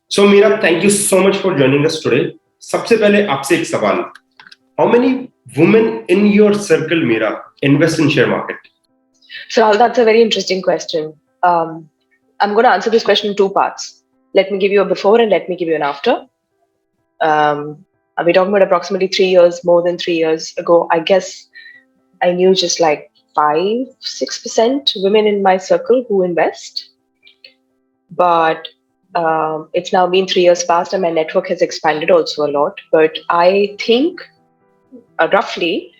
So Mira, thank you so much for joining us today. सबसे पहले आपसे एक सवाल. How many women in your circle, Mira, invest in share market? So that's a very interesting question. I'm going to answer this question in two parts. Let me give you a before and let me give you an after. We're talking about approximately 3 years, more than 3 years ago. I guess I knew just like 5-6% women in my circle who invest. But it's now been 3 years past and my network has expanded also a lot. But I think roughly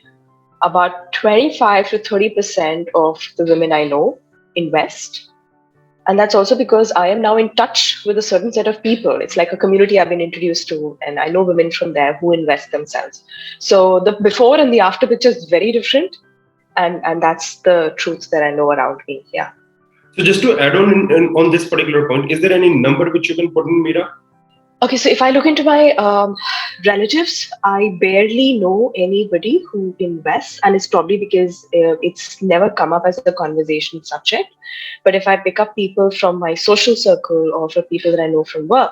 about 25 to 30% of the women I know invest. And that's also because I am now in touch with a certain set of people. It's like a community I've been introduced to, and I know women from there who invest themselves. So the before and the after picture is very different. And that's the truth that I know around me. Yeah. So just to add on this particular point, is there any number which you can put in, Mira? Okay, so if I look into my relatives, I barely know anybody who invests, and it's probably because it's never come up as a conversation subject. But if I pick up people from my social circle or from people that I know from work,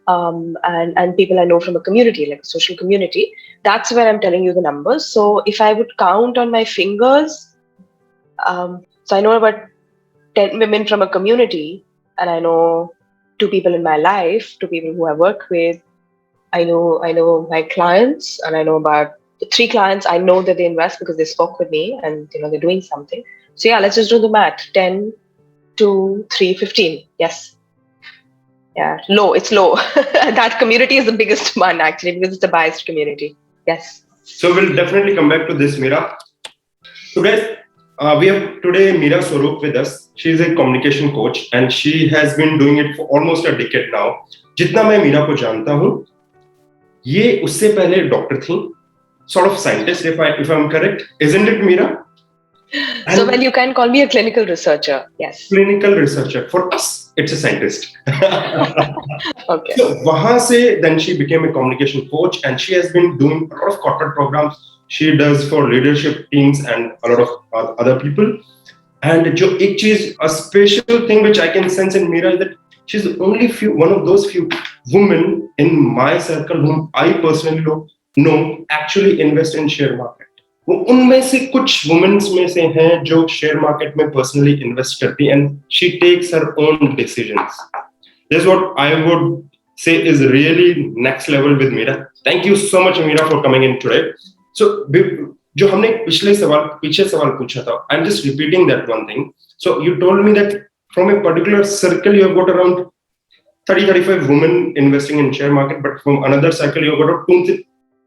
and people I know from a community, like a social community, that's where I'm telling you the numbers. So if I would count on my fingers, so I know about 10 women from a community, and I know 2 people in my life, 2 people who I work with. I know my clients, and I know about 3 clients. I know that they invest because they spoke with me, and they're doing something. So yeah, let's just do the math. 10 to 3, 15. Yes. Yeah, low. It's low. That community is the biggest one actually because it's a biased community. Yes. So we'll definitely come back to this, Mira. So guys, we have today Mira Swarup with us. She is a communication coach and she has been doing it for almost a decade now. जितना मैं मीरा को जानता हूँ, ये उससे पहले doctor थी, sort of scientist, if I'm correct, isn't it, Mira? And so well, you can call me a clinical researcher. Yes. Clinical researcher. For us, it's a scientist. Okay. So वहाँ से then she became a communication coach and she has been doing a lot of corporate programs. She does for leadership teams and a lot of other people. And जो एक चीज, a special thing which I can sense in Mira is that she's only one of those few women in my circle whom I personally know actually invest in share market. वो उनमें से कुछ women में से हैं जो share market में personally invest करती हैं and she takes her own decisions. This is what I would say is really next level with Mira. Thank you so much, Mira, for coming in today. So जो हमने पीछे सवाल पूछा था, I'm just repeating that one thing. So you told me that from a particular circle you have got around 30-35 women investing in share market, but from another circle you have got 2.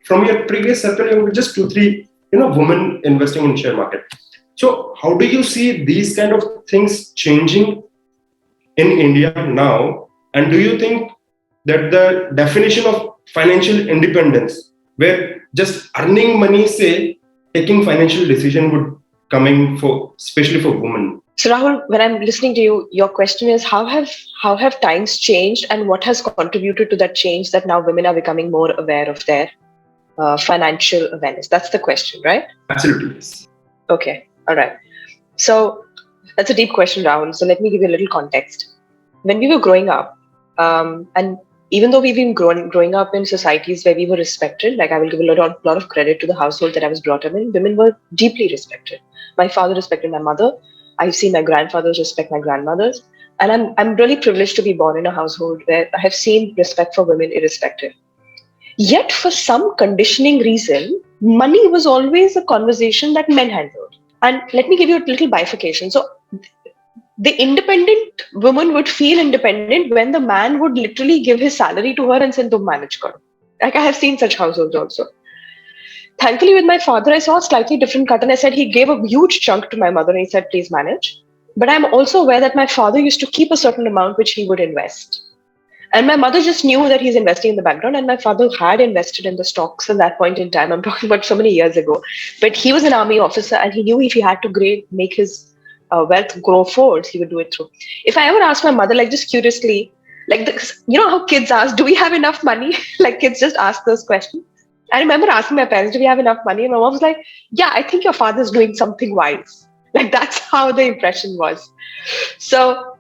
From your previous circle you have got just 2-3 women investing in share market. So how do you see these kind of things changing in India now? And do you think that the definition of financial independence, where just earning money, say taking financial decision would coming for, especially for women? So Rahul, when I'm listening to you, your question is how have times changed and what has contributed to that change that now women are becoming more aware of their financial awareness? That's the question, right? Absolutely, yes. Okay, all right. So that's a deep question, Rahul. So let me give you a little context. When we were growing up, and even though we've been growing up in societies where we were respected, like I will give a lot of credit to the household that I was brought up in, women were deeply respected. My father respected my mother. I've seen my grandfathers respect my grandmothers. And I'm really privileged to be born in a household where I have seen respect for women irrespective. Yet for some conditioning reason, money was always a conversation that men handled. And let me give you a little bifurcation. So the independent woman would feel independent when the man would literally give his salary to her and say, "Tum manage karo." Like I have seen such households also. Thankfully, with my father, I saw a slightly different cut, and I said he gave a huge chunk to my mother and he said, "Please manage." But I'm also aware that my father used to keep a certain amount which he would invest. And my mother just knew that he's investing in the background, and my father had invested in the stocks at that point in time. I'm talking about so many years ago. But he was an army officer and he knew if he had to make his wealth grow forward, he would do it through. If I ever asked my mother, like just curiously, like how kids ask, do we have enough money? Like kids just ask those questions. I remember asking my parents, do we have enough money? And my mom was like, yeah, I think your father's doing something wise. Like that's how the impression was. So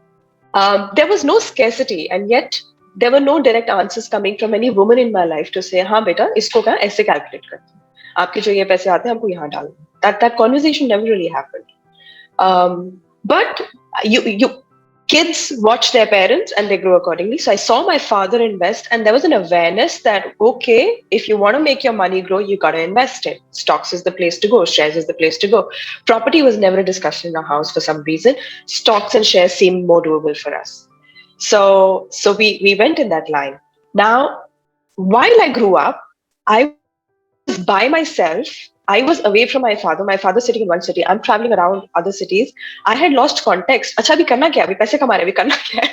there was no scarcity, and yet there were no direct answers coming from any woman in my life to say, हाँ बेटा इसको क्या ऐसे calculate करते हैं, आपके जो ये पैसे आते हैं हमको यहाँ डालना. That conversation never really happened. But you kids watch their parents and they grow accordingly. So I saw my father invest, and there was an awareness that, okay, if you want to make your money grow, you got to invest it. Stocks is the place to go. Shares is the place to go. Property was never a discussion in our house for some reason. Stocks and shares seemed more doable for us. So we went in that line. Now, while I grew up, I was by myself. I was away from my father. My father's sitting in one city. I'm traveling around other cities. I had lost context. Acha, abhi karna kya? Abhi paise kama rahe? Abhi karna kya?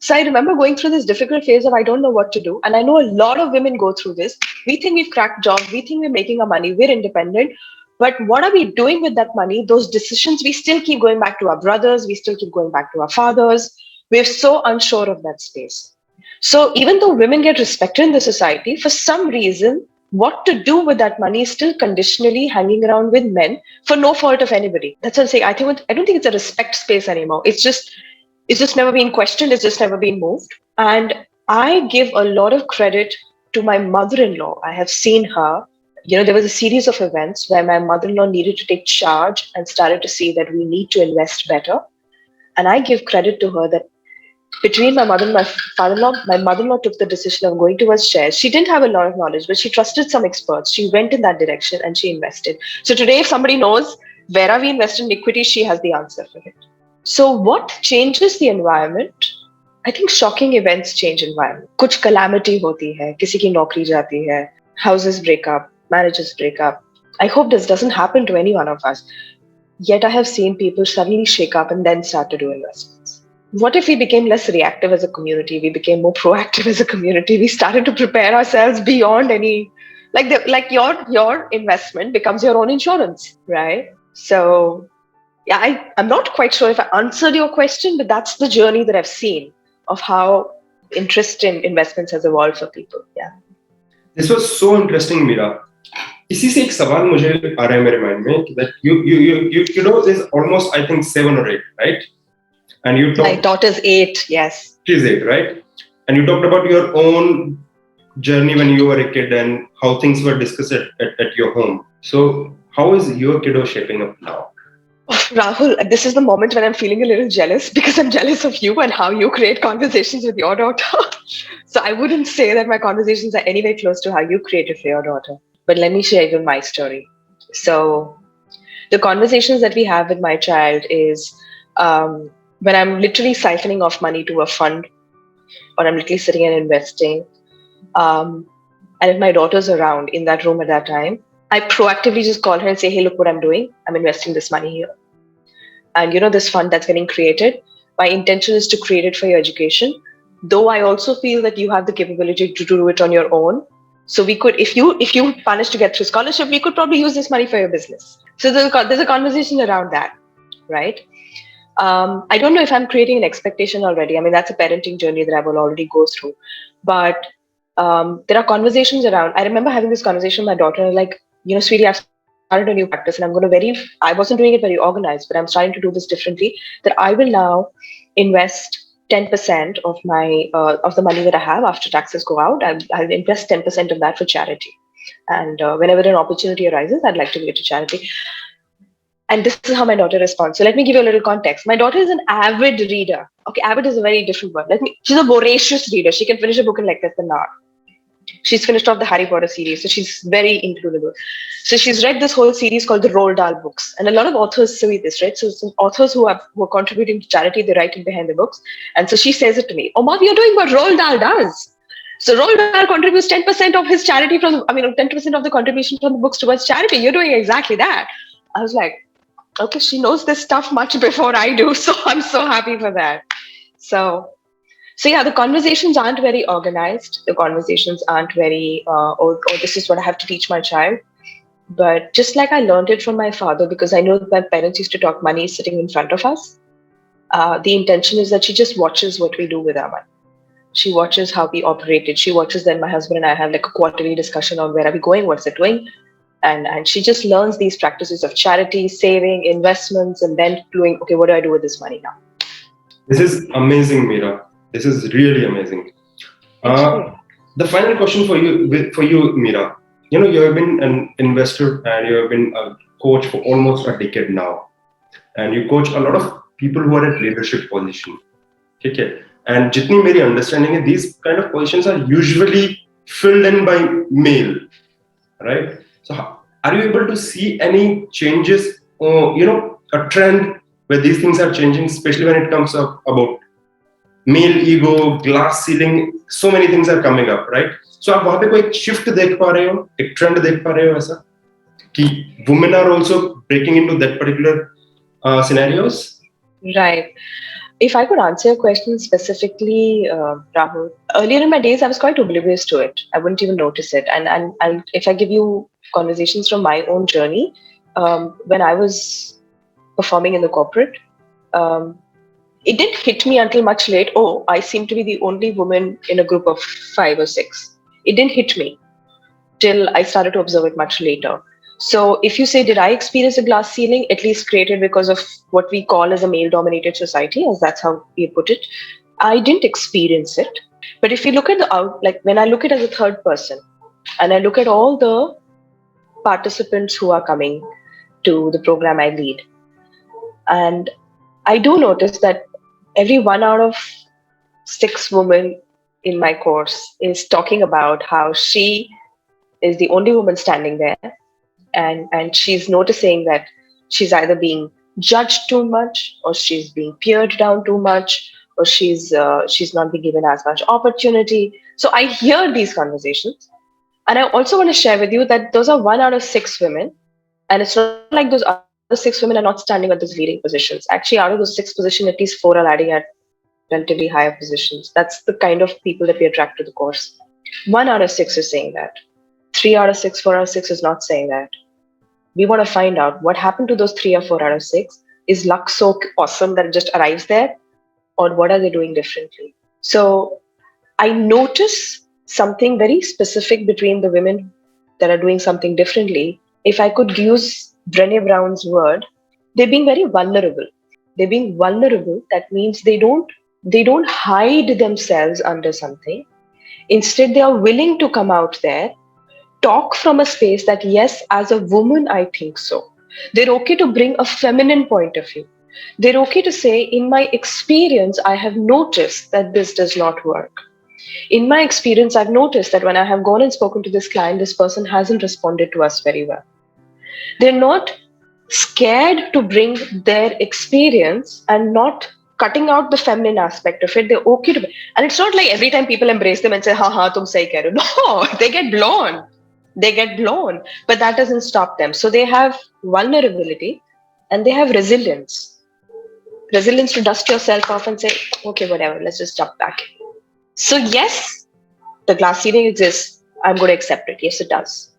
So I remember going through this difficult phase of I don't know what to do. And I know a lot of women go through this. We think we've cracked jobs. We think we're making our money. We're independent. But what are we doing with that money? Those decisions, we still keep going back to our brothers. We still keep going back to our fathers. We're so unsure of that space. So even though women get respected in the society, for some reason, what to do with that money is still conditionally hanging around with men for no fault of anybody. That's what I'm saying. I don't think it's a respect space anymore. It's just never been questioned. It's just never been moved. And I give a lot of credit to my mother-in-law. I have seen her. There was a series of events where my mother-in-law needed to take charge and started to see that we need to invest better. And I give credit to her that between my mother and my father-in-law, my mother-in-law took the decision of going towards shares. She didn't have a lot of knowledge, but she trusted some experts. She went in that direction and she invested. So today, if somebody knows where are we invested in equity, she has the answer for it. So what changes the environment? I think shocking events change environment. Kuch calamity hoti hai, kisi ki naukri jati hai, houses break up, marriages break up. I hope this doesn't happen to any one of us. Yet I have seen people suddenly shake up and then start to do investments. What if we became less reactive as a community? We became more proactive as a community. We started to prepare ourselves beyond any, like your investment becomes your own insurance, right? So yeah, I'm not quite sure if I answered your question, but that's the journey that I've seen of how interest in investments has evolved for people. Yeah. This was so interesting, Mira. इसी से एक सवाल मुझे आ रहा है मेरे mind में that you know there's almost I think 7 or 8, right? And you talked. My daughter's 8. Yes. She's 8, right? And you talked about your own journey when you were a kid and how things were discussed at your home. So how is your kiddo shaping up now? Rahul, this is the moment when I'm feeling a little jealous because I'm jealous of you and how you create conversations with your daughter. So I wouldn't say that my conversations are anywhere close to how you created for your daughter. But let me share even my story. So the conversations that we have with my child is when I'm literally siphoning off money to a fund, or I'm literally sitting and investing. And if my daughter's around in that room at that time, I proactively just call her and say, hey, look what I'm doing. I'm investing this money here. And this fund that's getting created, my intention is to create it for your education. Though I also feel that you have the capability to do it on your own. So we could, if you manage to get through scholarship, we could probably use this money for your business. So there's a conversation around that, right? I don't know if I'm creating an expectation already. I mean, that's a parenting journey that I will already go through. But there are conversations around. I remember having this conversation with my daughter, like, sweetie, I've started a new practice and I wasn't doing it very organized, but I'm starting to do this differently, that I will now invest 10% of my of the money that I have after taxes go out. I'll invest 10% of that for charity. And whenever an opportunity arises, I'd like to give it to charity. And this is how my daughter responds. So let me give you a little context. My daughter is an avid reader. Okay, avid is a very different word. She's a voracious reader. She can finish a book in like less than an hour. She's finished off the Harry Potter series, so she's very into the book. So she's read this whole series called the Roald Dahl books. And a lot of authors say this, right? So some authors who are contributing to charity, they write it behind the books. And so she says it to me, Mom, you're doing what Roald Dahl does. So Roald Dahl contributes 10% of his charity 10% of the contribution from the books towards charity. You're doing exactly that. I was like, okay, she knows this stuff much before I do. So I'm so happy for that. So yeah, the conversations aren't very organized. The conversations aren't very, this is what I have to teach my child. But just like I learned it from my father, because I know that my parents used to talk money sitting in front of us, the intention is that she just watches what we do with our money. She watches how we operated. She watches then my husband and I have like a quarterly discussion on where are we going, what's it doing. And she just learns these practices of charity, saving, investments, and then doing, okay, what do I do with this money now? This is amazing, Mira. This is really amazing. The final question for you, Mira. You have been an investor and you have been a coach for almost a decade now, and you coach a lot of people who are at leadership position. Okay, and jitni meri understanding hai, these kind of positions are usually filled in by male, right? So, are you able to see any changes, or a trend where these things are changing, especially when it comes up about male ego, glass ceiling, so many things are coming up, right? So आप वहाँ पे कोई shift देख पा रहे हो, एक trend देख पा रहे हो ऐसा कि women are also breaking into that particular scenarios? Right. If I could answer your question specifically, Rahul, earlier in my days, I was quite oblivious to it. I wouldn't even notice it. And if I give you conversations from my own journey, when I was performing in the corporate, it didn't hit me until much late. Oh, I seem to be the only woman in a group of 5 or 6. It didn't hit me till I started to observe it much later. So if you say, did I experience a glass ceiling, at least created because of what we call as a male-dominated society, as that's how we put it, I didn't experience it. But if you look at like when I look at it as a third person, and I look at all the participants who are coming to the program I lead, and I do notice that every 1 out of 6 women in my course is talking about how she is the only woman standing there. And she's noticing that she's either being judged too much, or she's being peered down too much, or she's not being given as much opportunity. So I hear these conversations, and I also want to share with you that those are 1 out of 6 women, and it's not like those other 6 women are not standing at those leading positions. Actually, out of those 6 positions, at least 4 are adding at relatively higher positions. That's the kind of people that we attract to the course. 1 out of 6 is saying that. 3 out of 6, 4 out of 6 is not saying that. We want to find out what happened to those 3 or 4 out of 6. Is luck so awesome that it just arrives there? Or what are they doing differently? So I notice something very specific between the women that are doing something differently. If I could use Brené Brown's word, they're being very vulnerable. They're being vulnerable. That means they don't hide themselves under something. Instead, they are willing to come out there, talk from a space that, yes, as a woman, I think so. They're okay to bring a feminine point of view. They're okay to say, in my experience, I have noticed that this does not work. In my experience, I've noticed that when I have gone and spoken to this client, this person hasn't responded to us very well. They're not scared to bring their experience and not cutting out the feminine aspect of it. They're okay to, and it's not like every time people embrace them and say, ha, tum sahi keh rahe ho. No, they get blown. They get blown, but that doesn't stop them. So they have vulnerability and they have resilience. Resilience to dust yourself off and say, okay, whatever, let's just jump back. So yes, the glass ceiling exists. I'm going to accept it. Yes, it does.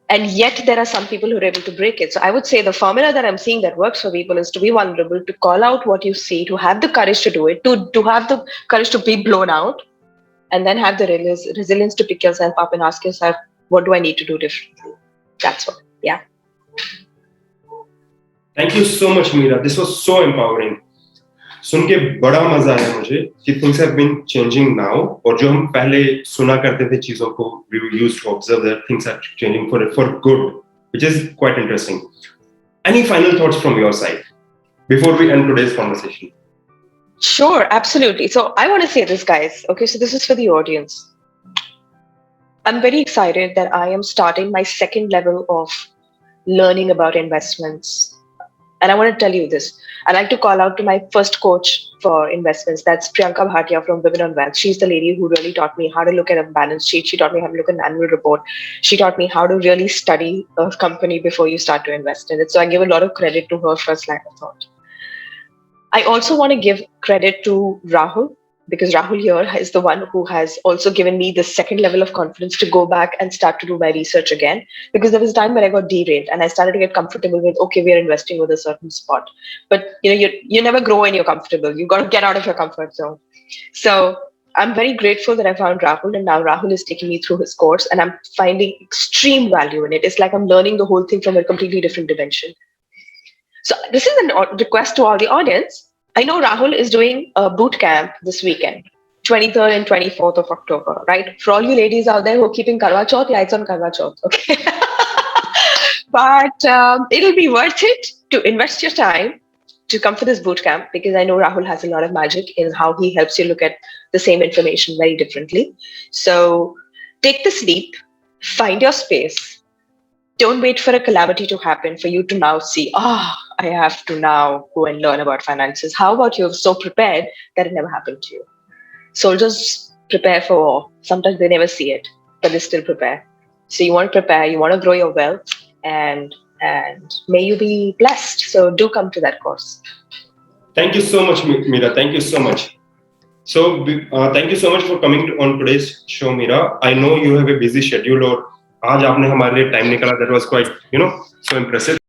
And yet there are some people who are able to break it. So I would say the formula that I'm seeing that works for people is to be vulnerable, to call out what you see, to have the courage to do it, to have the courage to be blown out, and then have the resilience to pick yourself up and ask yourself, what do I need to do differently? That's what, yeah. Thank you so much, Mira. This was so empowering. सुन के बड़ा मजा आया मुझे कि things have been changing now, और जो हम पहले सुना करते थे चीजों को, we used to observe that things are changing for good, which is quite interesting. Any final thoughts from your side before we end today's conversation? Sure, absolutely. So I want to say this, guys. Okay, so this is for the audience. I'm very excited that I am starting my second level of learning about investments. And I want to tell you this. I like to call out to my first coach for investments. That's Priyanka Bhatia from Women on Wealth. She's the lady who really taught me how to look at a balance sheet. She taught me how to look at an annual report. She taught me how to really study a company before you start to invest in it. So I give a lot of credit to her first line of thought. I also want to give credit to Rahul, because Rahul here is the one who has also given me the second level of confidence to go back and start to do my research again. Because there was a time when I got derailed and I started to get comfortable with, okay, we're investing with a certain spot. But you never grow when you're comfortable. You got to get out of your comfort zone. So I'm very grateful that I found Rahul, and now Rahul is taking me through his course, and I'm finding extreme value in it. It's like I'm learning the whole thing from a completely different dimension. So this is a request to all the audience. I know Rahul is doing a boot camp this weekend, 23rd and 24th of October, right? For all you ladies out there who are keeping Karwa Chauth, yeah, it's on Karwa Chauth, okay? But it'll be worth it to invest your time to come for this boot camp, because I know Rahul has a lot of magic in how he helps you look at the same information very differently. So take this leap, find your space. Don't wait for a calamity to happen for you to now see, I have to now go and learn about finances. How about you're so prepared that it never happened to you? Soldiers prepare for war. Sometimes they never see it, but they still prepare. So you want to prepare, you want to grow your wealth, and may you be blessed. So do come to that course. Thank you so much, Mira. Thank you so much. So thank you so much for coming on today's show, Mira. I know you have a busy schedule, और आज आपने हमारे लिए time निकाला. That was quite, so impressive.